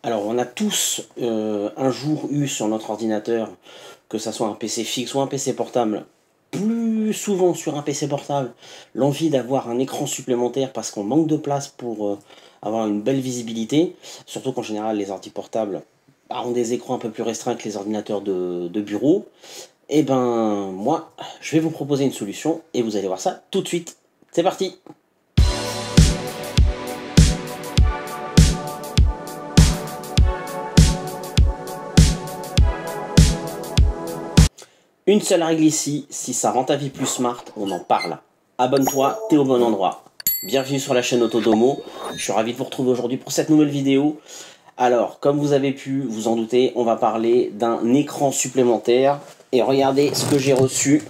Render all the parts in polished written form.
Alors, on a tous un jour eu sur notre ordinateur, que ça soit un PC fixe ou un PC portable, plus souvent sur un PC portable, l'envie d'avoir un écran supplémentaire parce qu'on manque de place pour avoir une belle visibilité. Surtout qu'en général, les ordi portables ont des écrans un peu plus restreints que les ordinateurs de bureau. Et ben, moi, je vais vous proposer une solution et vous allez voir ça tout de suite. C'est parti! Une seule règle ici, si ça rend ta vie plus smart, on en parle. Abonne-toi, t'es au bon endroit. Bienvenue sur la chaîne Autodomo, je suis ravi de vous retrouver aujourd'hui pour cette nouvelle vidéo. Alors, comme vous avez pu vous en douter, on va parler d'un écran supplémentaire. Et regardez ce que j'ai reçu,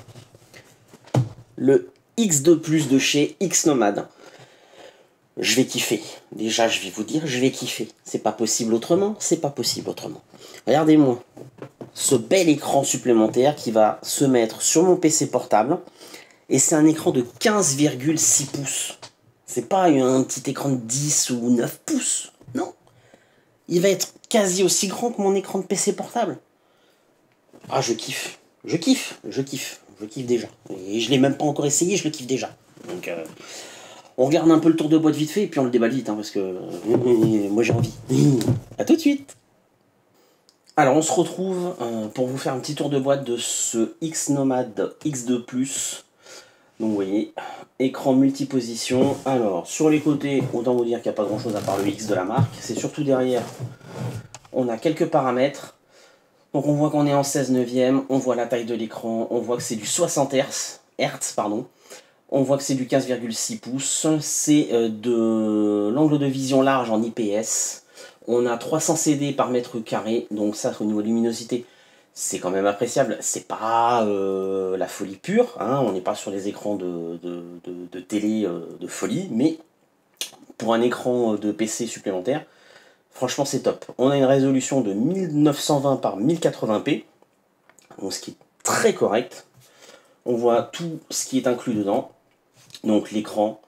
le X2 Plus de chez Xnomad. Je vais kiffer. Déjà, je vais vous dire, je vais kiffer. C'est pas possible autrement, c'est pas possible autrement. Regardez-moi ce bel écran supplémentaire qui va se mettre sur mon PC portable. Et c'est un écran de 15,6 pouces. C'est pas un petit écran de 10 ou 9 pouces. Non. Il va être quasi aussi grand que mon écran de PC portable. Ah, je kiffe. Je kiffe. Je kiffe. Je kiffe déjà. Et je l'ai même pas encore essayé, je le kiffe déjà. Donc, on regarde un peu le tour de boîte vite fait et puis on le déballe vite, hein, parce que moi j'ai envie. A tout de suite. Alors on se retrouve pour vous faire un petit tour de boîte de ce Xnomad X2 Plus. Donc vous voyez, écran multiposition. Alors sur les côtés, autant vous dire qu'il n'y a pas grand chose à part le X de la marque. C'est surtout derrière, on a quelques paramètres. Donc on voit qu'on est en 16 neuvième, on voit la taille de l'écran, on voit que c'est du 60 Hz, pardon. On voit que c'est du 15,6 pouces, c'est de l'angle de vision large en IPS. On a 300 CD par mètre carré, donc ça au niveau de luminosité, c'est quand même appréciable. C'est pas la folie pure, hein, on n'est pas sur les écrans de télé de folie, mais pour un écran de PC supplémentaire, franchement c'est top. On a une résolution de 1920 par 1080p, donc ce qui est très correct. On voit tout ce qui est inclus dedans. Donc l'écran,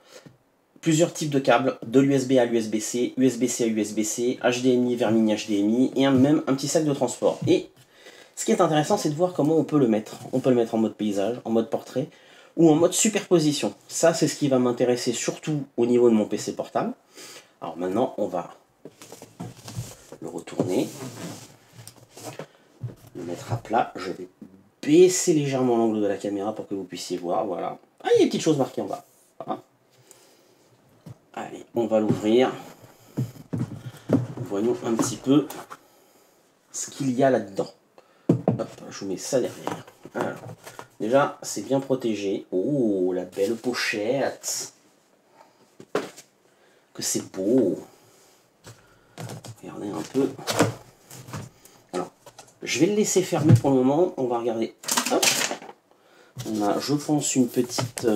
plusieurs types de câbles, de l'USB à l'USB-C, USB-C à USB-C, HDMI vers mini HDMI et même un petit sac de transport. Et ce qui est intéressant, c'est de voir comment on peut le mettre. On peut le mettre en mode paysage, en mode portrait ou en mode superposition. Ça, c'est ce qui va m'intéresser surtout au niveau de mon PC portable. Alors maintenant, on va le retourner, le mettre à plat. Je vais baisser légèrement l'angle de la caméra pour que vous puissiez voir. Voilà. Ah, il y a une petite chose marquée en bas. Voilà. Allez, on va l'ouvrir. Voyons un petit peu ce qu'il y a là-dedans. Hop, je vous mets ça derrière. Alors, déjà, c'est bien protégé. Oh, la belle pochette. Que c'est beau. Regardez un peu. Alors, je vais le laisser fermer pour le moment. On va regarder. Hop. On a, je pense, une petite...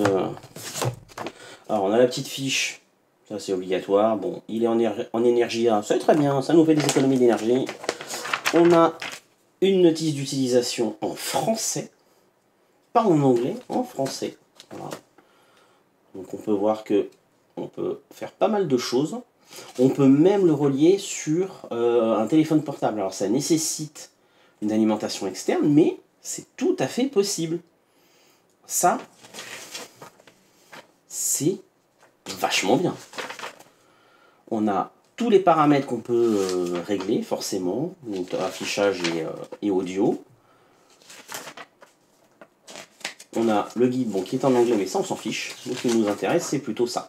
Alors, on a la petite fiche. Ça, c'est obligatoire. Bon, il est en énergie A. C'est très bien. Ça nous fait des économies d'énergie. On a une notice d'utilisation en français. Pas en anglais, en français. Voilà. Donc, on peut voir que on peut faire pas mal de choses. On peut même le relier sur un téléphone portable. Alors, ça nécessite une alimentation externe, mais c'est tout à fait possible. Ça, c'est vachement bien. On a tous les paramètres qu'on peut régler, forcément, donc affichage et audio. On a le guide, bon, qui est en anglais, mais ça on s'en fiche. Ce qui nous intéresse, c'est plutôt ça.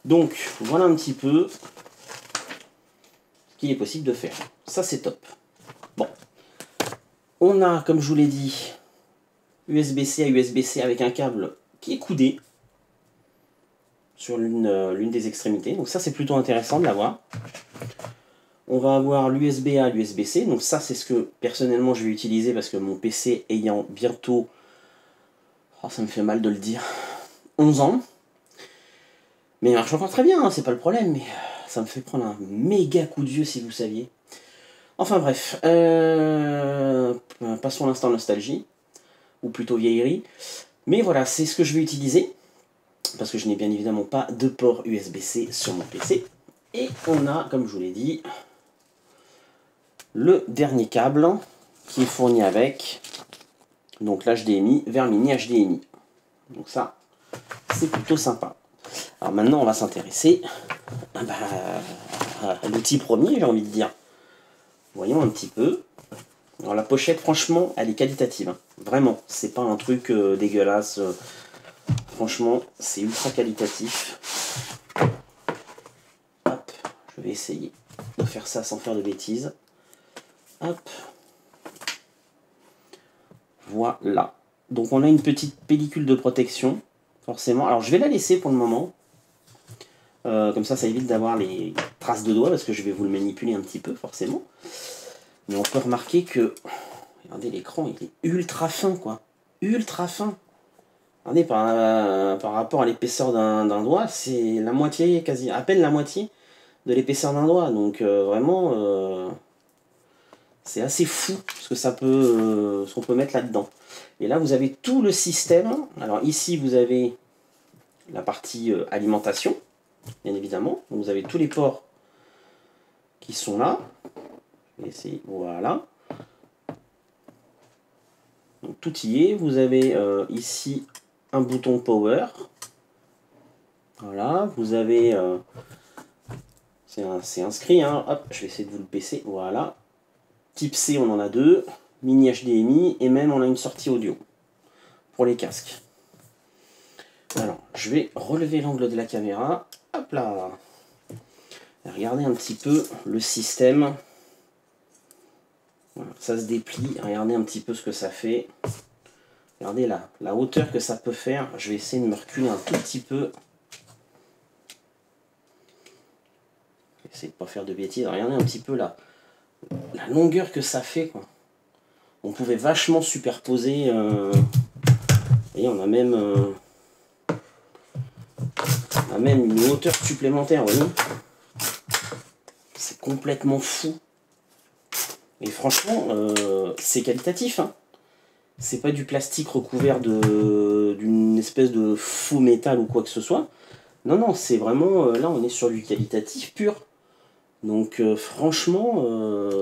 Donc, voilà un petit peu ce qu'il est possible de faire. Ça, c'est top. Bon. On a, comme je vous l'ai dit, USB-C à USB-C avec un câble qui est coudé sur l'une des extrémités. Donc ça, c'est plutôt intéressant de l'avoir. On va avoir l'USB A, l'USB-C. Donc ça, c'est ce que, personnellement, je vais utiliser parce que mon PC ayant bientôt, oh, ça me fait mal de le dire, 11 ans. Mais il marche encore très bien, hein, c'est pas le problème, mais ça me fait prendre un méga coup de vieux si vous saviez. Enfin bref, passons à l'instant nostalgie, ou plutôt vieillerie. Mais voilà, c'est ce que je vais utiliser, parce que je n'ai bien évidemment pas de port USB-C sur mon PC. Et on a, comme je vous l'ai dit, le dernier câble qui est fourni avec donc l'HDMI vers mini HDMI. Donc ça, c'est plutôt sympa. Alors maintenant, on va s'intéresser à l'outil premier, j'ai envie de dire. Voyons un petit peu. Alors la pochette, franchement, elle est qualitative. Hein. Vraiment, c'est pas un truc dégueulasse. Franchement, c'est ultra qualitatif. Hop, je vais essayer de faire ça sans faire de bêtises. Hop. Voilà. Donc on a une petite pellicule de protection, forcément. Alors je vais la laisser pour le moment. Comme ça évite d'avoir les traces de doigts, parce que je vais vous le manipuler un petit peu, forcément. Mais on peut remarquer que... Regardez, l'écran, il est ultra fin, quoi. Ultra fin. Regardez, par rapport à l'épaisseur d'un doigt, c'est la moitié, quasi, à peine la moitié de l'épaisseur d'un doigt. Donc vraiment, c'est assez fou ce que ça peut, ce qu'on peut mettre là-dedans. Et là, vous avez tout le système. Alors ici, vous avez la partie alimentation, bien évidemment. Donc, vous avez tous les ports qui sont là. Voilà. Donc, tout y est. Vous avez ici un bouton power. Voilà. Vous avez... c'est inscrit. Hein. Hop, je vais essayer de vous le baisser. Voilà. Type C, on en a deux. Mini HDMI. Et même, on a une sortie audio pour les casques. Alors, je vais relever l'angle de la caméra. Hop là. Regardez un petit peu le système. Voilà, ça se déplie. Regardez un petit peu ce que ça fait. Regardez là, la hauteur que ça peut faire. Je vais essayer de me reculer un tout petit peu. Essayer de ne pas faire de bêtises. Regardez un petit peu là, la longueur que ça fait, quoi. On pouvait vachement superposer. Et on a même une hauteur supplémentaire, vous voyez. C'est complètement fou. Et franchement, c'est qualitatif. Hein. C'est pas du plastique recouvert d'une espèce de faux métal ou quoi que ce soit. Non, non, c'est vraiment... là, on est sur du qualitatif pur. Donc, franchement,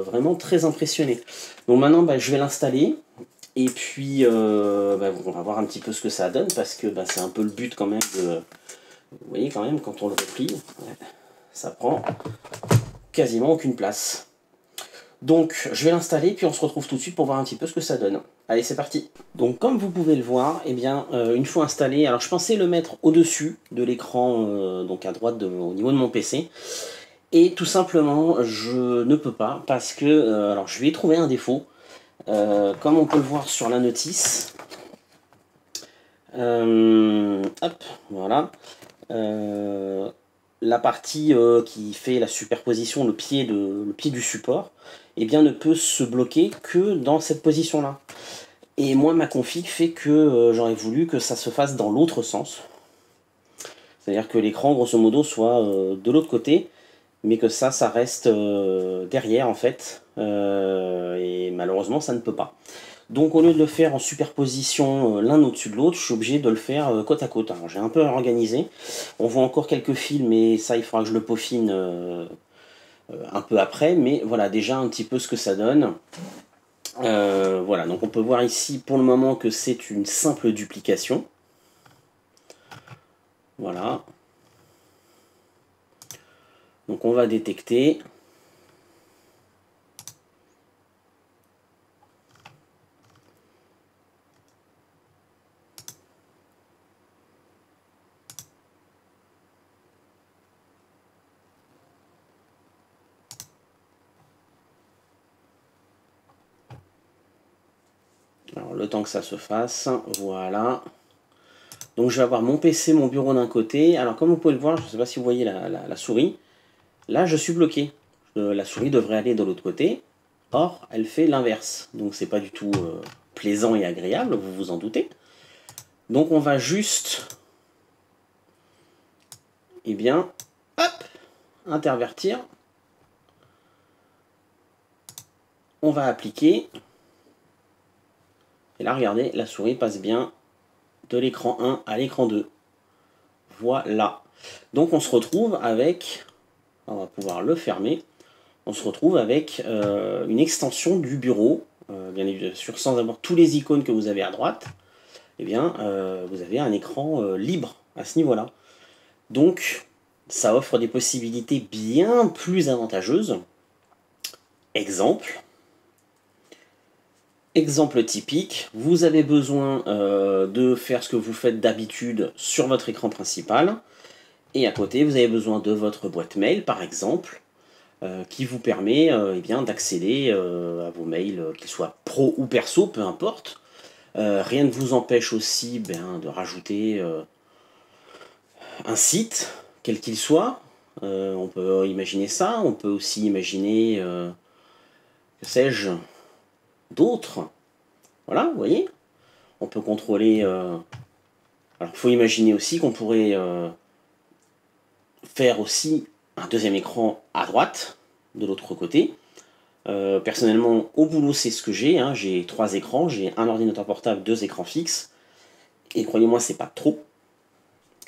vraiment très impressionné. Donc maintenant, je vais l'installer. Et puis, on va voir un petit peu ce que ça donne. Parce que c'est un peu le but quand même de... Vous voyez quand même, quand on le replie, ça prend quasiment aucune place. Donc je vais l'installer, puis on se retrouve tout de suite pour voir un petit peu ce que ça donne. Allez, c'est parti. Donc comme vous pouvez le voir, eh bien, une fois installé, alors je pensais le mettre au-dessus de l'écran, donc à droite au niveau de mon PC. Et tout simplement, je ne peux pas, parce que, alors je vais y trouver un défaut. Comme on peut le voir sur la notice. Hop, voilà. La partie qui fait la superposition, le pied du support, eh bien, ne peut se bloquer que dans cette position-là. Et moi, ma config fait que j'aurais voulu que ça se fasse dans l'autre sens. C'est-à-dire que l'écran, grosso modo, soit de l'autre côté, mais que ça reste derrière, en fait. Et malheureusement, ça ne peut pas. Donc au lieu de le faire en superposition l'un au-dessus de l'autre, je suis obligé de le faire côte à côte. Alors j'ai un peu organisé. On voit encore quelques fils, mais ça il faudra que je le peaufine un peu après. Mais voilà déjà un petit peu ce que ça donne. Voilà, donc on peut voir ici pour le moment que c'est une simple duplication. Voilà. Donc on va détecter. Alors le temps que ça se fasse, voilà. Donc je vais avoir mon PC, mon bureau d'un côté. Alors comme vous pouvez le voir, je ne sais pas si vous voyez la souris. Là je suis bloqué. La souris devrait aller de l'autre côté. Or, elle fait l'inverse. Donc c'est pas du tout plaisant et agréable, vous vous en doutez. Donc on va juste, eh bien, hop, intervertir. On va appliquer. Et là, regardez, la souris passe bien de l'écran 1 à l'écran 2. Voilà. Donc on se retrouve avec, on va pouvoir le fermer. on se retrouve avec une extension du bureau, bien sûr sans avoir tous les icônes que vous avez à droite. Eh bien, vous avez un écran libre à ce niveau-là. Donc, ça offre des possibilités bien plus avantageuses. Exemple typique, vous avez besoin de faire ce que vous faites d'habitude sur votre écran principal, et à côté, vous avez besoin de votre boîte mail, par exemple, qui vous permet eh bien, d'accéder à vos mails, qu'ils soient pro ou perso, peu importe. Rien ne vous empêche aussi de rajouter un site, quel qu'il soit. On peut imaginer ça, on peut aussi imaginer, que sais-je, d'autres. Voilà, vous voyez. On peut contrôler... alors, il faut imaginer aussi qu'on pourrait faire aussi un deuxième écran à droite, de l'autre côté. Personnellement, au boulot, c'est ce que j'ai. Hein. J'ai 3 écrans, j'ai un ordinateur portable, 2 écrans fixes. Et croyez-moi, c'est pas trop.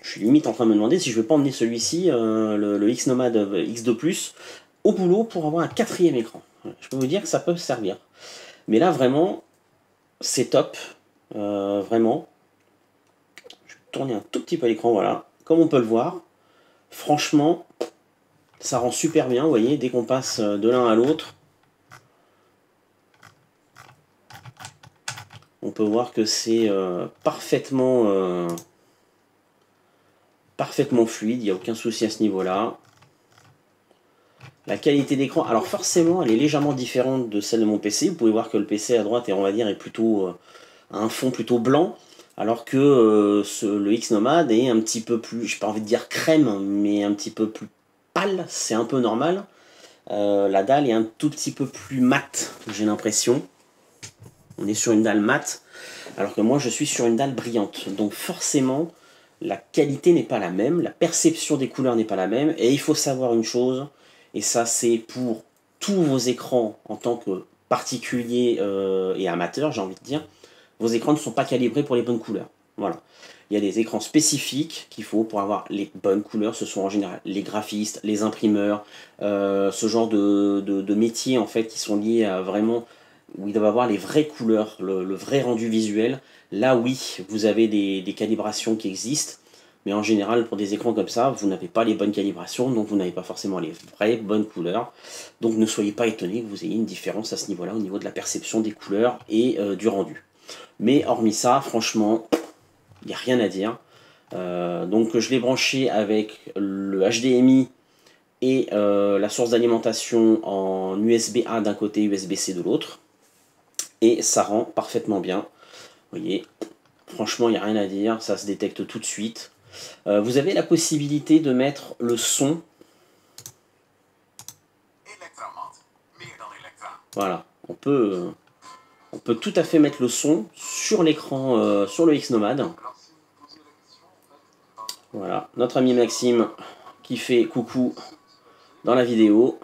Je suis limite en train de me demander si je ne vais pas emmener celui-ci, le X-Nomad X2 Plus, au boulot pour avoir un 4e écran. Je peux vous dire que ça peut servir. Mais là, vraiment, c'est top. Vraiment. Je vais tourner un tout petit peu l'écran, voilà. Comme on peut le voir, franchement, ça rend super bien, vous voyez, dès qu'on passe de l'un à l'autre. On peut voir que c'est parfaitement fluide, il n'y a aucun souci à ce niveau-là. La qualité d'écran, alors forcément, elle est légèrement différente de celle de mon PC. Vous pouvez voir que le PC à droite, on va dire, est plutôt un fond plutôt blanc, alors que le X-Nomad est un petit peu plus, j'ai pas envie de dire crème, mais un petit peu plus pâle, c'est un peu normal. La dalle est un tout petit peu plus mate, j'ai l'impression. On est sur une dalle mate, alors que moi je suis sur une dalle brillante. Donc forcément, la qualité n'est pas la même, la perception des couleurs n'est pas la même, et il faut savoir une chose, et ça c'est pour tous vos écrans en tant que particulier et amateur, j'ai envie de dire, vos écrans ne sont pas calibrés pour les bonnes couleurs. Voilà. Il y a des écrans spécifiques qu'il faut pour avoir les bonnes couleurs. Ce sont en général les graphistes, les imprimeurs, ce genre de métiers en fait qui sont liés à vraiment où ils doivent avoir les vraies couleurs, le vrai rendu visuel. Là oui, vous avez des calibrations qui existent, mais en général pour des écrans comme ça, vous n'avez pas les bonnes calibrations, donc vous n'avez pas forcément les vraies bonnes couleurs. Donc ne soyez pas étonnés que vous ayez une différence à ce niveau-là, au niveau de la perception des couleurs et du rendu. Mais hormis ça, franchement, il n'y a rien à dire. Donc je l'ai branché avec le HDMI et la source d'alimentation en USB-A d'un côté, USB-C de l'autre. Et ça rend parfaitement bien. Vous voyez, franchement, il n'y a rien à dire, ça se détecte tout de suite. Vous avez la possibilité de mettre le son. Voilà, on peut tout à fait mettre le son sur l'écran, sur le X-Nomad. Voilà, notre ami Maxime qui fait coucou dans la vidéo,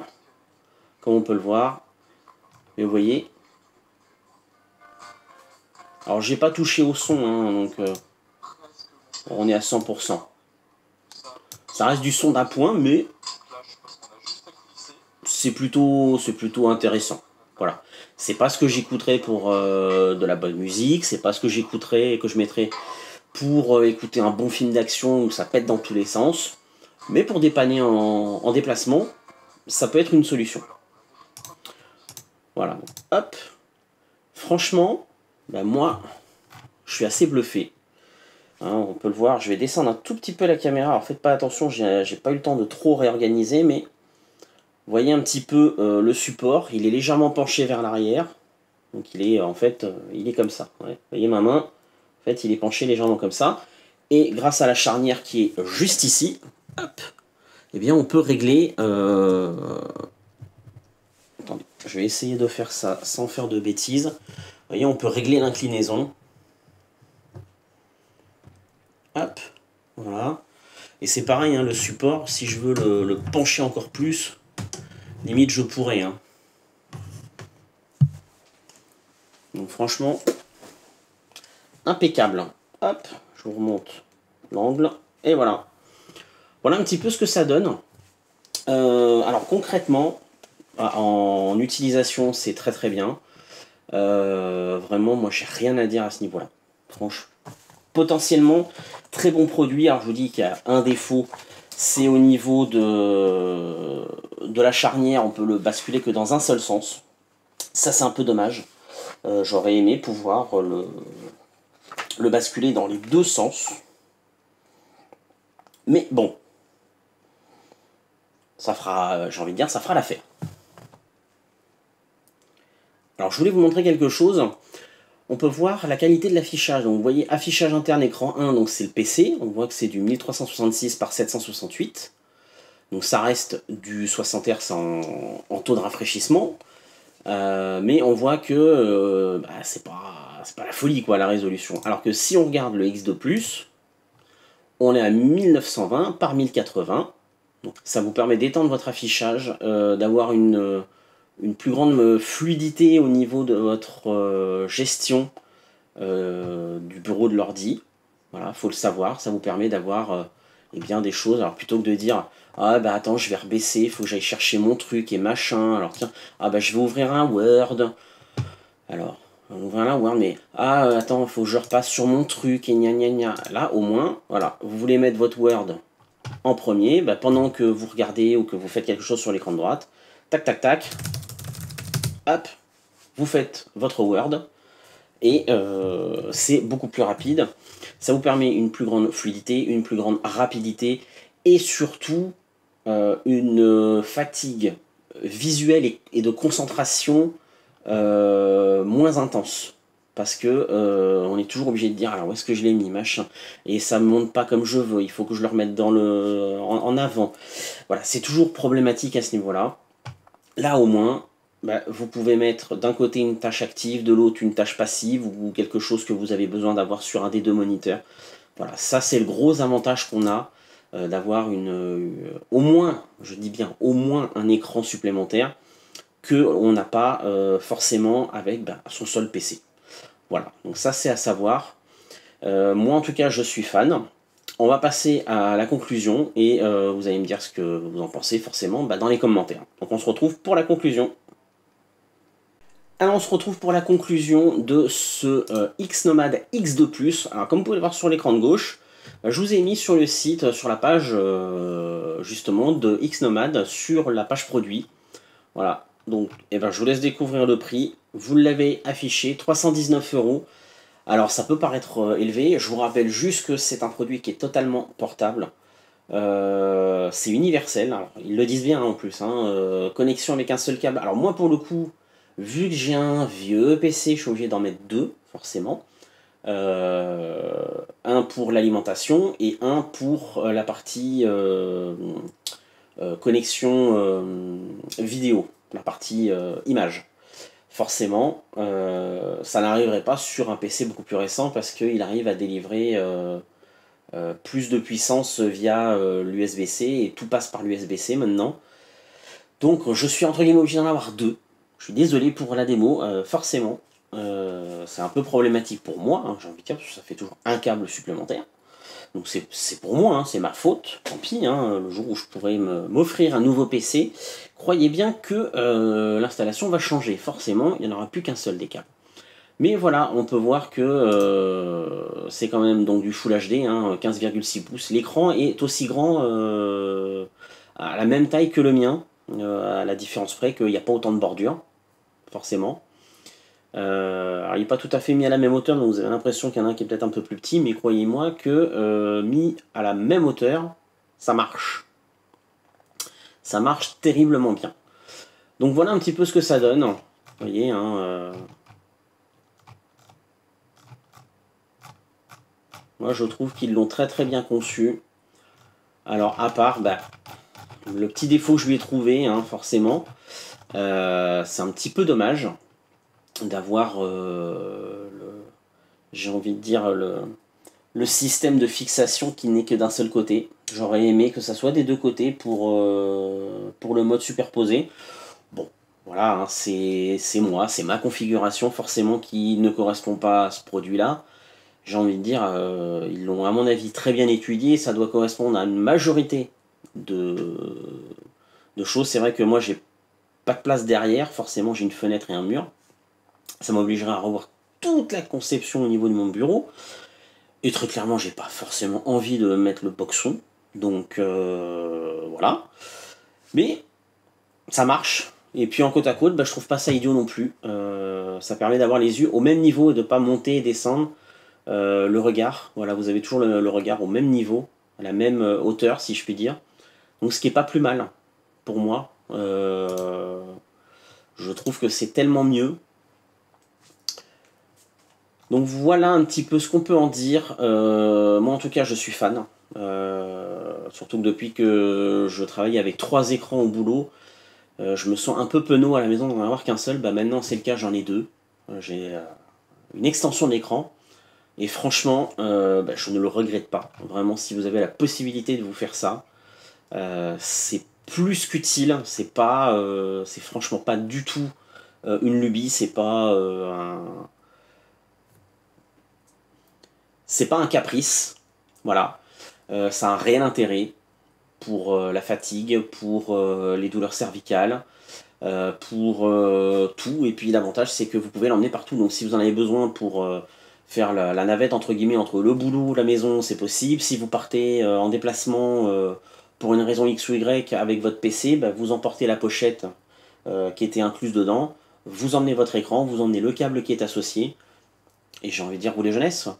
comme on peut le voir. Et vous voyez. Alors j'ai pas touché au son, hein, donc on est à 100%. Ça reste du son d'appoint, mais c'est plutôt intéressant. Voilà. C'est pas ce que j'écouterais pour de la bonne musique, c'est pas ce que j'écouterais et que je mettrais pour écouter un bon film d'action où ça pète dans tous les sens. Mais pour dépanner en déplacement, ça peut être une solution. Voilà. Hop. Franchement, moi, je suis assez bluffé. Hein, on peut le voir, je vais descendre un tout petit peu la caméra. Alors faites pas attention, j'ai pas eu le temps de trop réorganiser, mais vous voyez un petit peu le support. Il est légèrement penché vers l'arrière. Donc il est en fait, il est comme ça. Ouais. Vous voyez ma main, en fait il est penché légèrement comme ça. Et grâce à la charnière qui est juste ici, hop, eh bien on peut régler... Attendez, je vais essayer de faire ça sans faire de bêtises. Vous voyez, on peut régler l'inclinaison. Hop, voilà. Et c'est pareil, hein, le support, si je veux le pencher encore plus, limite je pourrais. Hein. Donc franchement, impeccable. Hop, je vous remonte l'angle. Et voilà. Voilà un petit peu ce que ça donne. Alors concrètement, En utilisation, c'est très très bien. Vraiment, moi, j'ai rien à dire à ce niveau-là. Franchement, potentiellement, très bon produit. Alors, je vous dis qu'il y a un défaut, c'est au niveau de la charnière, on peut le basculer que dans un seul sens. Ça, c'est un peu dommage. J'aurais aimé pouvoir le basculer dans les deux sens. Mais bon, ça fera, j'ai envie de dire, ça fera l'affaire. Alors, je voulais vous montrer quelque chose. On peut voir la qualité de l'affichage. Donc, vous voyez, affichage interne écran 1, donc c'est le PC. On voit que c'est du 1366 par 768. Donc, ça reste du 60 Hz en taux de rafraîchissement. Mais on voit que c'est pas la folie, quoi, la résolution. Alors que si on regarde le X2+, on est à 1920 par 1080. Donc, ça vous permet d'étendre votre affichage, d'avoir une plus grande fluidité au niveau de votre gestion du bureau de l'ordi. Voilà, faut le savoir, ça vous permet d'avoir eh bien des choses. Alors plutôt que de dire ah bah attends, je vais rebaisser, il faut que j'aille chercher mon truc et machin. Alors tiens, ah bah je vais ouvrir un Word. Alors, on ouvre un Word, mais ah attends, il faut que je repasse sur mon truc et gna gna gna. Là au moins, voilà, vous voulez mettre votre Word en premier, bah, pendant que vous regardez ou que vous faites quelque chose sur l'écran de droite, tac tac tac, hop, vous faites votre Word. Et c'est beaucoup plus rapide. Ça vous permet une plus grande fluidité, une plus grande rapidité et surtout une fatigue visuelle et de concentration moins intense. Parce que on est toujours obligé de dire alors où est-ce que je l'ai mis, machin, et ça ne monte pas comme je veux, il faut que je le remette en avant. Voilà, c'est toujours problématique à ce niveau-là. Là au moins, bah, vous pouvez mettre d'un côté une tâche active, de l'autre une tâche passive ou quelque chose que vous avez besoin d'avoir sur un des deux moniteurs. Voilà, ça c'est le gros avantage qu'on a d'avoir au moins, je dis bien au moins un écran supplémentaire que on n'a pas forcément avec son seul PC. Voilà, donc ça c'est à savoir. Moi en tout cas je suis fan. On va passer à la conclusion et vous allez me dire ce que vous en pensez forcément dans les commentaires. Donc on se retrouve pour la conclusion. Alors on se retrouve pour la conclusion de ce X-Nomad X2+. Alors comme vous pouvez le voir sur l'écran de gauche, je vous ai mis sur le site, sur la page justement de X-Nomad, sur la page produit. Voilà, donc je vous laisse découvrir le prix. Vous l'avez affiché, 319 €. Alors ça peut paraître élevé, je vous rappelle juste que c'est un produit qui est totalement portable. C'est universel, alors, ils le disent bien en plus, connexion avec un seul câble. Alors moi pour le coup, vu que j'ai un vieux PC, je suis obligé d'en mettre deux, forcément. Un pour l'alimentation et un pour la partie connexion vidéo, la partie image. Forcément, ça n'arriverait pas sur un PC beaucoup plus récent parce qu'il arrive à délivrer plus de puissance via l'USB-C et tout passe par l'USB-C maintenant. Donc je suis entre guillemets obligé d'en avoir deux. Je suis désolé pour la démo, forcément. C'est un peu problématique pour moi, j'ai envie de dire, parce que ça fait toujours un câble supplémentaire. Donc c'est pour moi, c'est ma faute, tant pis, le jour où je pourrais m'offrir un nouveau PC, croyez bien que l'installation va changer, forcément, il n'y en aura plus qu'un seul des câbles. Mais voilà, on peut voir que c'est quand même donc du Full HD, 15,6 pouces. L'écran est aussi grand, à la même taille que le mien, à la différence près qu'il n'y a pas autant de bordure, forcément. Alors il n'est pas tout à fait mis à la même hauteur, donc vous avez l'impression qu'il y en a un qui est peut-être un peu plus petit, mais croyez-moi que mis à la même hauteur, ça marche. Ça marche terriblement bien. Donc voilà un petit peu ce que ça donne. Vous voyez, moi je trouve qu'ils l'ont très très bien conçu. Alors à part le petit défaut que je lui ai trouvé, forcément, c'est un petit peu dommage d'avoir j'ai envie de dire le système de fixation qui n'est que d'un seul côté. J'aurais aimé que ça soit des deux côtés pour le mode superposé. Bon, voilà, c'est moi, c'est ma configuration forcément qui ne correspond pas à ce produit-là. J'ai envie de dire, ils l'ont à mon avis très bien étudié, ça doit correspondre à une majorité de choses. C'est vrai que moi j'ai pas de place derrière, forcément j'ai une fenêtre et un mur. Ça m'obligerait à revoir toute la conception au niveau de mon bureau. Et très clairement, j'ai pas forcément envie de mettre le boxon. Donc voilà. Mais ça marche. Et puis en côte à côte, bah, je trouve pas ça idiot non plus. Ça permet d'avoir les yeux au même niveau et de pas monter et descendre. Le regard, voilà, vous avez toujours le regard au même niveau, à la même hauteur si je puis dire. Donc ce qui est pas plus mal pour moi. Je trouve que c'est tellement mieux. Donc voilà un petit peu ce qu'on peut en dire. Moi en tout cas je suis fan. Surtout que depuis que je travaille avec 3 écrans au boulot, je me sens un peu penaud à la maison d'en avoir qu'un seul. Bah maintenant c'est le cas, j'en ai 2. J'ai une extension d'écran. Et franchement, bah, je ne le regrette pas. Vraiment, si vous avez la possibilité de vous faire ça, c'est plus qu'utile. C'est franchement pas du tout une lubie. C'est pas un caprice. Voilà. Ça a un réel intérêt pour la fatigue, pour les douleurs cervicales, pour tout. Et puis l'avantage, c'est que vous pouvez l'emmener partout. Donc si vous en avez besoin pour faire la navette entre guillemets entre le boulot, la maison, c'est possible. Si vous partez en déplacement pour une raison X ou Y avec votre PC, bah, vous emportez la pochette qui était incluse dedans, vous emmenez votre écran, vous emmenez le câble qui est associé, et j'ai envie de dire roulez jeunesse.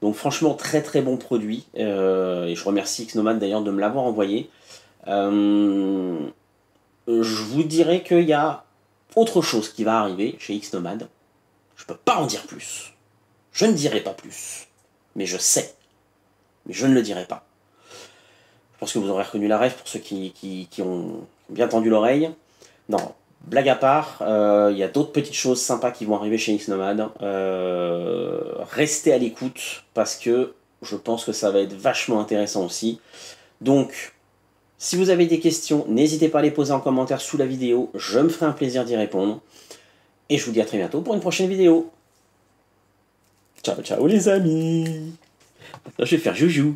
Donc franchement très très bon produit, et je remercie Xnomad d'ailleurs de me l'avoir envoyé. Je vous dirais qu'il y a autre chose qui va arriver chez Xnomad. Je peux pas en dire plus. Je ne dirai pas plus. Mais je sais. Mais je ne le dirai pas. Je pense que vous aurez reconnu la ref pour ceux qui ont bien tendu l'oreille. Non, blague à part, il y a d'autres petites choses sympas qui vont arriver chez Xnomad. Restez à l'écoute parce que je pense que ça va être vachement intéressant aussi. Donc, si vous avez des questions, n'hésitez pas à les poser en commentaire sous la vidéo. Je me ferai un plaisir d'y répondre. Et je vous dis à très bientôt pour une prochaine vidéo. Ciao, ciao les amis. Maintenant, je vais faire joujou.